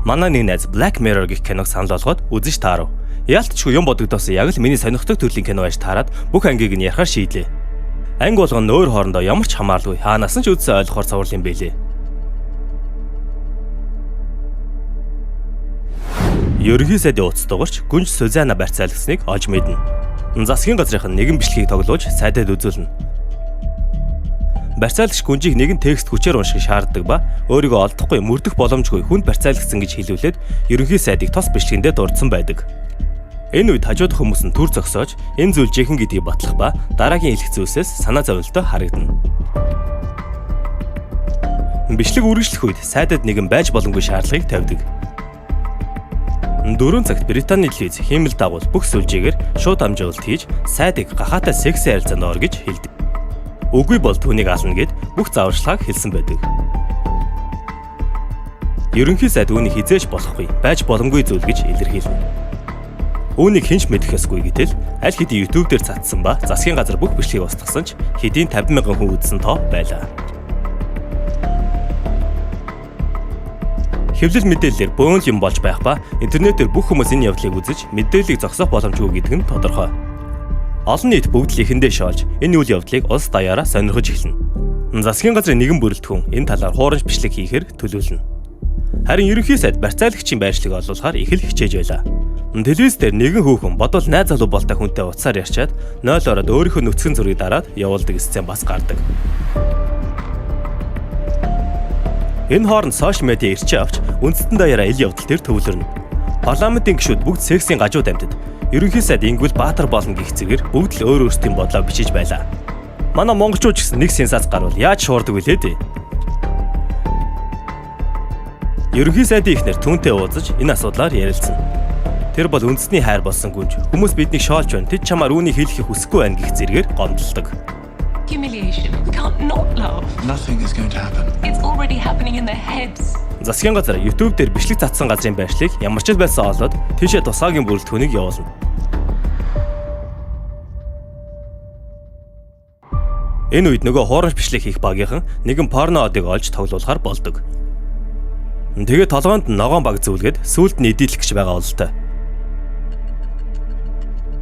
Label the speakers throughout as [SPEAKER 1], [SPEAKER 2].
[SPEAKER 1] Манай нэг найз Black Mirror гэх киног санал болгоод үзэж таарав. Яалтчгүй юм бодогдоос яг л миний сонирхдаг төрлийн кино байж таарад бүх ангийг нь ярахаар шийдлээ. Анги болгоно өөр хоорондоо ямар ч хамааралгүй хаанаас нь ч үзсэн ойлгохоор цовруул юм бэлээ. Ерөнхий сайдын утас дугарч гүнж Сузана барьцаалагсныг олж мэднэ. Засгийн газрынх нь нэгэн бичлэгийг тоглуулж сайдад үзүүлнэ. Барьцаалагч гүнжийг нэгэн текст хүчээр унших шаарддаг ба өөрийгөө олдохгүй мөрдөх боломжгүй хүнд барьцаалагцсан гэж хэлүүлээд ерөнхий сайдыг тос бичлэгэндээ дурдсан байдаг. Энэ үед хажуудах хүмүүс нь түр зогсоож энэ зүйл жихэн гэдгийг батлах ба дараагийн хэлэх зүйлсээс санаа зовлонтой харагдана. Бичлэг үргэлжлэх үед сайдад нэгэн байж боломгүй шаардлагыг тавьдаг. 4 цагт Британий телевиз хиймэл дагуул бүх сүлжээгээр шууд амжуулалт хийж сайдыг гахаатай секси харилцаанд ор гэж хэлдэг. Үгүй бол түүнийг ална гэд бүх зааварчилгааг хэлсэн байдаг. Ерөнхий сайд үүнийг хизээж болохгүй, байж боломгүй зүйл гэж илэрхийлнэ. Үүнийг хинч мэдэхээсгүй гэтэл аль хэдийн YouTube дээр цацсан ба засгийн газар бүх бичлэгийг устгасан ч хэдийн 50,000 хүн үзсэн тоо байлаа. Хэвлэл мэдээлэлээр бөөн юм болж байх ба интернетээр бүх хүмүүс энэ явдлыг үзэж мэдээллийг зогсоох боломжгүй гэдэг нь тодорхой. Олон нийт бүгд л ихэндээ шоолж энэ үйл явдлыг улс даяараа сонирхож эхэлнэ. Засгийн газрын нэгэн бүрэлдэхүүн энэ талаар хуурамч бичлэг хийхээр төлөвлөнө. Харин ерөнхий сайд барьцаалагчийн байршлыг олуулахаар их л хичээж байлаа. Телевиз дээр нэгэн хүүхэн бодвол найз залуу болтой хүнтэй уцаар ярьчаад 0 ороод өөрийнхөө нүцгэн зургийг дараад явуулдаг сцен бас гардаг. Энэ хооронд сошиал медиа ирчээ авч үндэстэн даяараа ил явдал төр төвлөрнө. Парламентын гишүүд бүгд сексийн гажууд амьтад ерөнхий сайд ингүүл баатар болно гэх зэрэгээр бүгд л өөр өөрсдийн бодлоо бичиж байлаа. Манай монголчууд ч гэсэн нэг сенсац гарвал яаж шуурдаг вэ дээ? Ерөнхий сайдын ихнэр түүнтэй уулзаж энэ асуудлаар ярилцсан. Тэр бол үндэсний хайр болсон гүнж. Хүмүүс биднийг шоолж байна. Тэд чамаар үүнийг хэлэхийг хүсэхгүй байна гэх зэрэгээр гомдолдог.
[SPEAKER 2] Humiliation. We can't not laugh.
[SPEAKER 3] Nothing is going to happen.
[SPEAKER 2] It's already happening in their heads.
[SPEAKER 1] Засгийн газар YouTube дээр бичлэг цацсан газрын байршлыг ямар ч байсан олоод тийшээ тусгаагийн бүрэлдэхүүнийг явуулна. Энэ үед нөгөө хуурамч бичлэг хийх багийнхан нэгэн порно одыг олж тоглуулахар болдог. Тэгээд толгоонд ногоон баг зөвлөгээд сүулт нь эдийлэх гэж байгаа бололтой.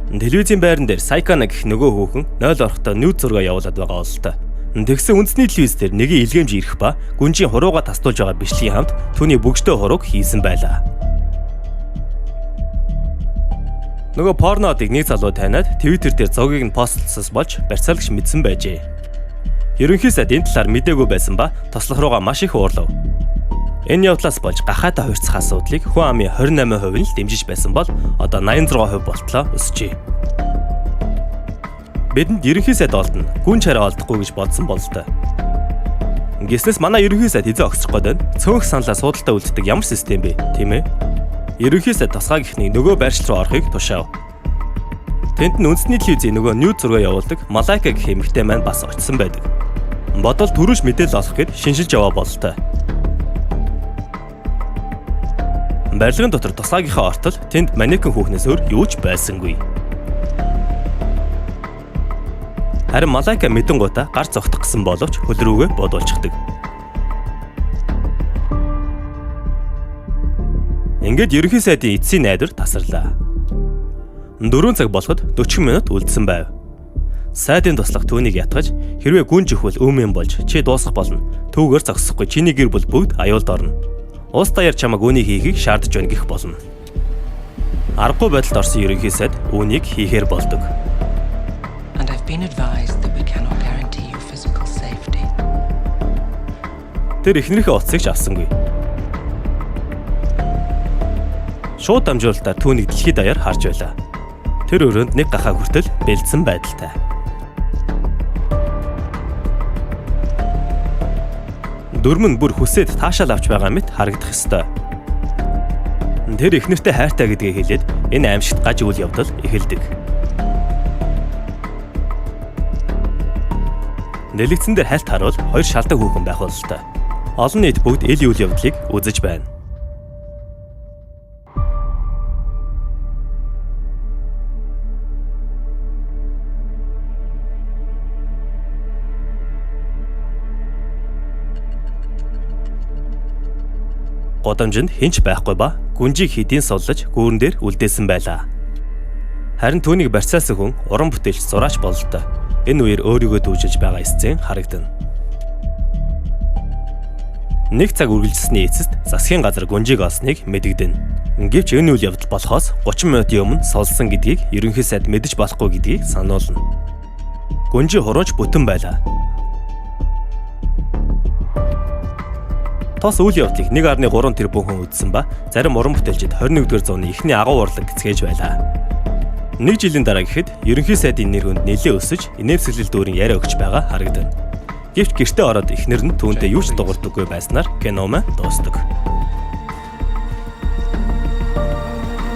[SPEAKER 1] Телевизийн байран дээр Сайкана гэх нөгөө хүүхэн 0 орохдоо нүүд зураг явуулаад байгаа бололтой. Тэгсэн үндэсний телевиз дээр нэгийн илгээмж ирэх ба гүнжийн хурууга тастуулж байгаа бичлэгийн хамт түүний бүгжтэй хурууг хийсэн байлаа. Нөгөө порнодыг нэг залуу таниад Twitter дээр зогийг нь постлсоос болж барьцаалагч мэдсэн байжээ. Ерөнхий сайд энэ талаар мэдээгүй байсан ба тослох руугаа маш их уурлав. Энэ явдлаас болж гахаатай хувирцах асуудлыг хүн амын 28% нь л дэмжиж байсан бол одоо 86% болтлоо өсчээ. Бидэнд ерөнхий сайд олдно, гүн чараа олдохгүй гэж бодсон бололтой. Гиснээс манай ерөнхий сайд хизээ огцрох гээд цөөнх саналаа суудалтаа үлддэг ямар систем бэ, тийм ээ? Ерөнхий сайд тусгай гихний нөгөө байршил руу орохыг тушаав. Тэнд нь үндэсний телевизийн нөгөө ньюз зураг явуулдаг Малайка гэх эмэгтэй маань бас очсон байдаг. Бодвол түрүүш мэдээлэл олох гээд шинжилж яваа бололтой. Барилгын дотор тусгайгийнхаа ортол тэнд манекен хүүхнээс өөр юу ч байсангүй. Харин Малайка мэдэн гутаа гар зогтох гэсэн боловч хөл рүүгээ бодуулчихдаг. Ингээд ерөнхий сайдын эцсийн найдвар тасарлаа. 4 цаг болоход 40 минут үлдсэн байв. Сайдын туслах түүнийг ятгаж хэрвээ гүн жихвэл өмэн болж чи дуусах болно. Түүгээр зогсохгүй чиний гэр бүл бүгд аюулд орно. Ус даяар чамаг үүнийг хийхийг шаардж байна гэх болно. Аргагүй байдалд орсон ерөнхий сайд үүнийг хийхээр болдог.
[SPEAKER 4] And I've been advised that we cannot guarantee your physical safety.
[SPEAKER 1] Тэр эхнэрийнхээ утсыг ч авсангүй. Шууд дамжуулалтаар түүнийг дэлхийд даяар харж байлаа. Тэр өрөөнд нэг гахаа хүртэл бэлдсэн байдалтай. Дөрмөн бүр хүсээд таашаал авч байгаа мэт харагдах ёстой. Тэр эхнэртэй хайртай гэдгээ хэлээд энэ аимшигт гаж үйл явдал эхэлдэг. Нэлэгдсэн дээр хальт харуул хоёр шалдаг хүүхэн байх бололтой. Олон нийт бүгд ил үйл явдлыг үзэж байна. годамжинд хинч байхгүй ба гүнжийг хэдийн суллаж гүүрэн дээр үлдээсэн байлаа. Харин түүнийг барьцаасан хүн уран бүтээлч зураач бололтой. Энэ үеэр өөрийгөө дүүжилж байгаа сцен харагдана. Нэг цаг үргэлжилсэний эцэст засгийн газар гүнжийг олсныг мэдэгдэнэ. Гэвч энэ үйл явдал болохоос 30 минутын өмнө солсон гэдгийг ерөнхий сайд мэдэж болохгүй гэдгийг сануулна. Гүнжи хуруунч бүтэн байлаа. Тос үйл явдлыг 1.3 тэрбум хүн үзсэн ба зарим уран бүтээлчид 21-р зууны эхний агуу урлаг гэцгээж байлаа. Нэг жилийн дараа гэхэд ерөнхий сайдын нэр хүнд нэлээд өсөж, инээмсэглэл дүүрэн яриа өгч байгаа харагдана. Гэвч гэртээ ороод эхнэр нь түүнтэй юу ч дуурдаггүй байснаар кино маань дуустдаг.